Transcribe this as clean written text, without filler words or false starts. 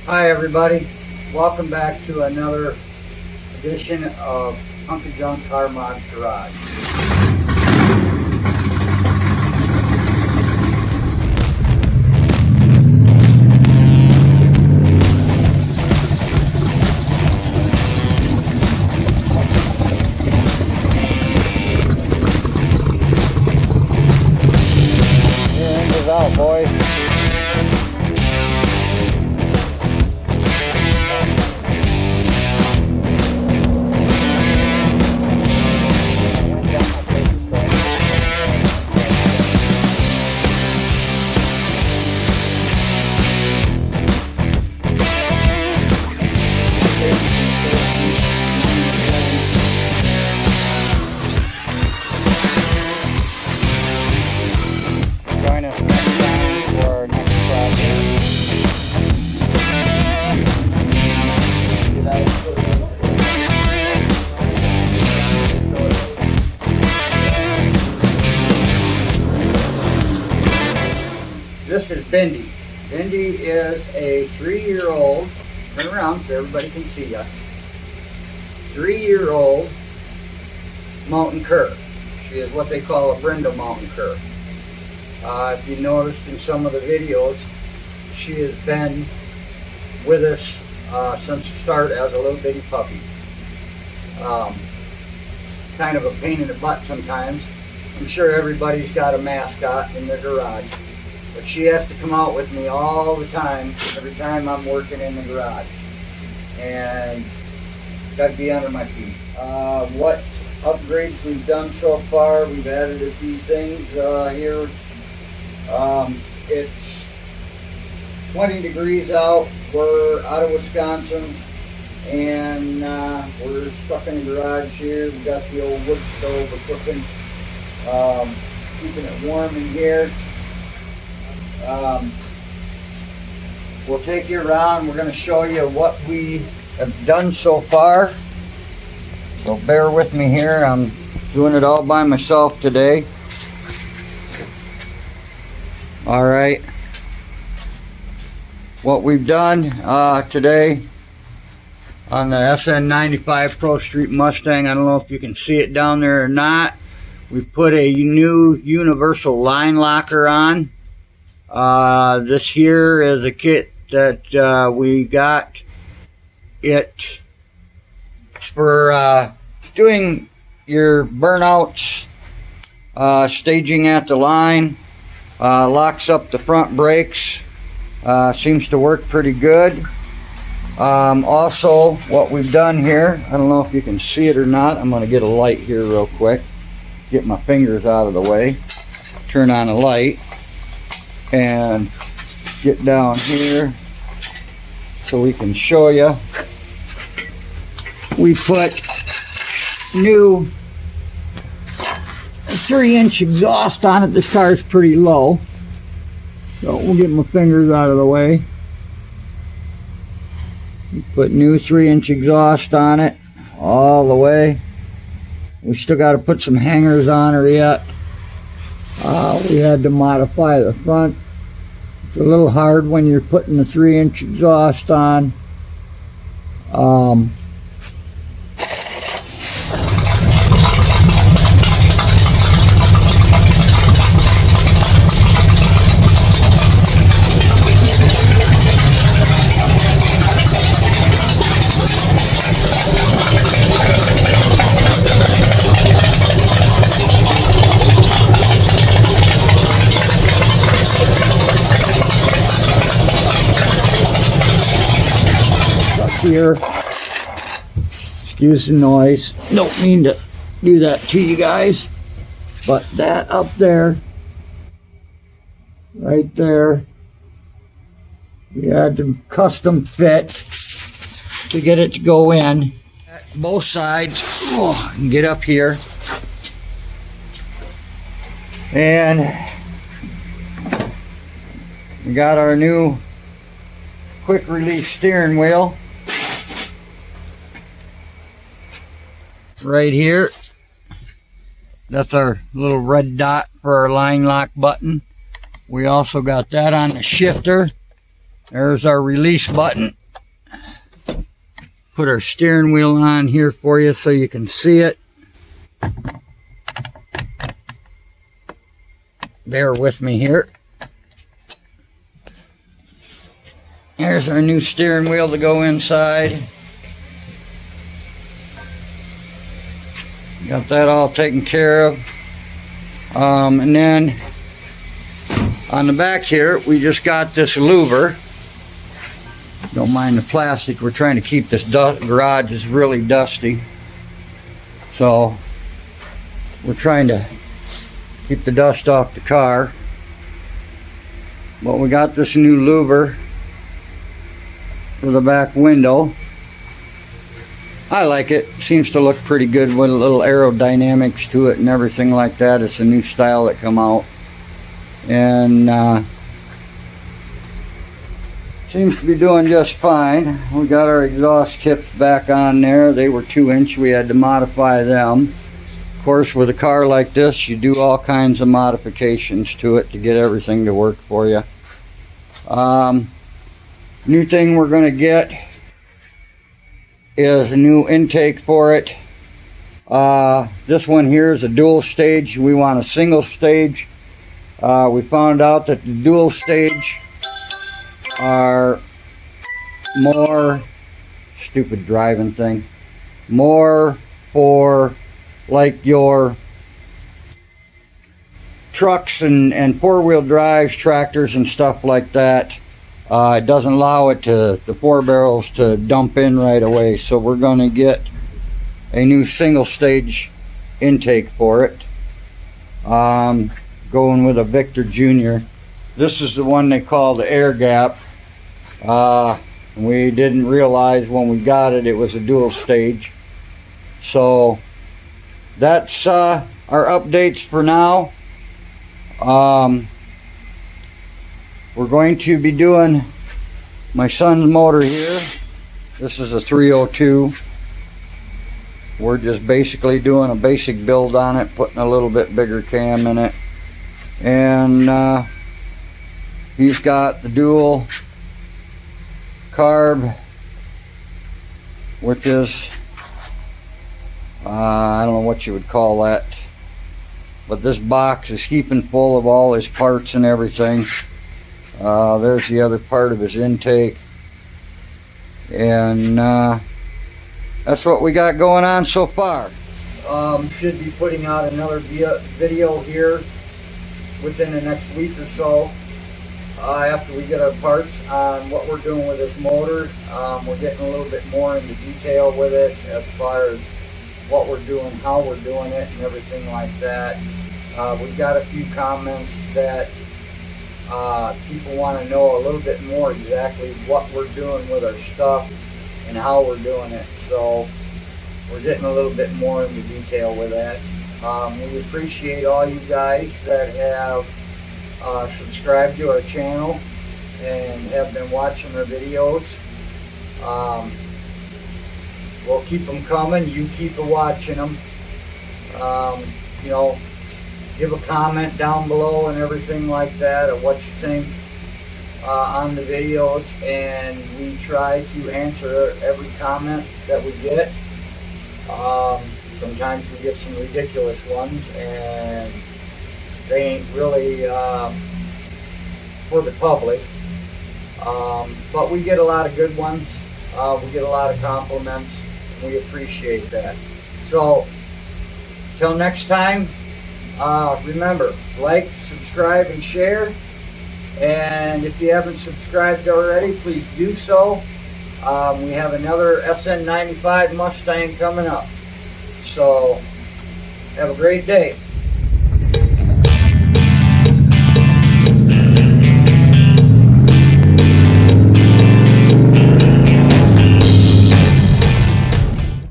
Hi everybody, welcome back to another edition of Hunky Junk Car Mod Garage. Your end is out, boy. Join us next time for our next project. This is Bendy. Bendy is a 3-year-old, turn around so everybody can see you, 3-year-old mountain cur. She is what they call a brindle mountain cur. If you noticed in some of the videos, she has been with us since the start as a little bitty puppy. Kind of a pain in the butt sometimes. I'm sure everybody's got a mascot in their garage, but she has to come out with me all the time, every time I'm working in the garage, and got to be under my feet. What upgrades we've done so far, we've added a few things here. It's 20 degrees out. We're out of Wisconsin, and we're stuck in the garage here. We got the old wood stove. We're cooking, keeping it warm in here. We'll take you around. We're going to show you what we have done so far. So bear with me here. I'm doing it all by myself today. Alright, what we've done today on the SN95 Pro Street Mustang, I don't know if you can see it down there or not, we've put a new universal line locker on. This here is a kit that we got. It's for doing your burnouts, staging at the line. Locks up the front brakes. Seems to work pretty good. Also, what we've done here, I don't know if you can see it or not. I'm going to get a light here real quick. Get my fingers out of the way. Turn on the light. And get down here so we can show you. We put new 3-inch exhaust on it. This car is pretty low, so we'll get my fingers out of the way. We put new 3-inch exhaust on it all the way. We still got to put some hangers on her yet. We had to modify the front. It's a little hard when you're putting the 3-inch exhaust on. Here, excuse the noise, don't mean to do that to you guys, but that up there, right there, we had to custom fit to get it to go in both sides. And get up here, and we got our new quick release steering wheel right here. That's our little red dot for our line lock button. We also got that on the shifter, There's our release button. Put our steering wheel on here for you so you can see it. Bear with me here. Here's our new steering wheel to go inside. Got that all taken care of. And then on the back here, we just got this louver. Don't mind the plastic. We're trying to keep this garage is really dusty. So we're trying to keep the dust off the car. But we got this new louver for the back window. I like it. Seems to look pretty good with a little aerodynamics to it and everything like that. It's a new style that come out. And seems to be doing just fine. We got our exhaust tips back on there. They were 2-inch. We had to modify them. Of course, with a car like this, you do all kinds of modifications to it to get everything to work for you. New thing we're going to get is a new intake for it. This one here is a dual stage. We want a single stage. We found out that the dual stage are more, stupid driving thing, more for like your trucks and four-wheel drives, tractors and stuff like that. It doesn't allow it to, the 4 barrels to dump in right away, so we're going to get a new single stage intake for it. Going with a Victor Jr. This is the one they call the air gap. We didn't realize when we got it, it was a dual stage. So that's our updates for now. We're going to be doing my son's motor here. This is a 302. We're just basically doing a basic build on it, putting a little bit bigger cam in it. And he's got the dual carb, which is, I don't know what you would call that. But this box is heaping full of all his parts and everything. There's the other part of his intake. And that's what we got going on so far. Should be putting out another video here within the next week or so. After we get our parts on what we're doing with this motor. We're getting a little bit more into detail with it as far as what we're doing, how we're doing it, and everything like that. We've got a few comments that people want to know a little bit more exactly what we're doing with our stuff and how we're doing it. So we're getting a little bit more into detail with that. We appreciate all you guys that have subscribed to our channel and have been watching our videos. We'll keep them coming. You keep watching them. You know, give a comment down below and everything like that of what you think on the videos, and we try to answer every comment that we get. Sometimes we get some ridiculous ones, and they ain't really for the public. But we get a lot of good ones. We get a lot of compliments. We appreciate that. So, till next time, remember, like, subscribe, and share. And if you haven't subscribed already, please do so. We have another SN95 Mustang coming up. So, have a great day.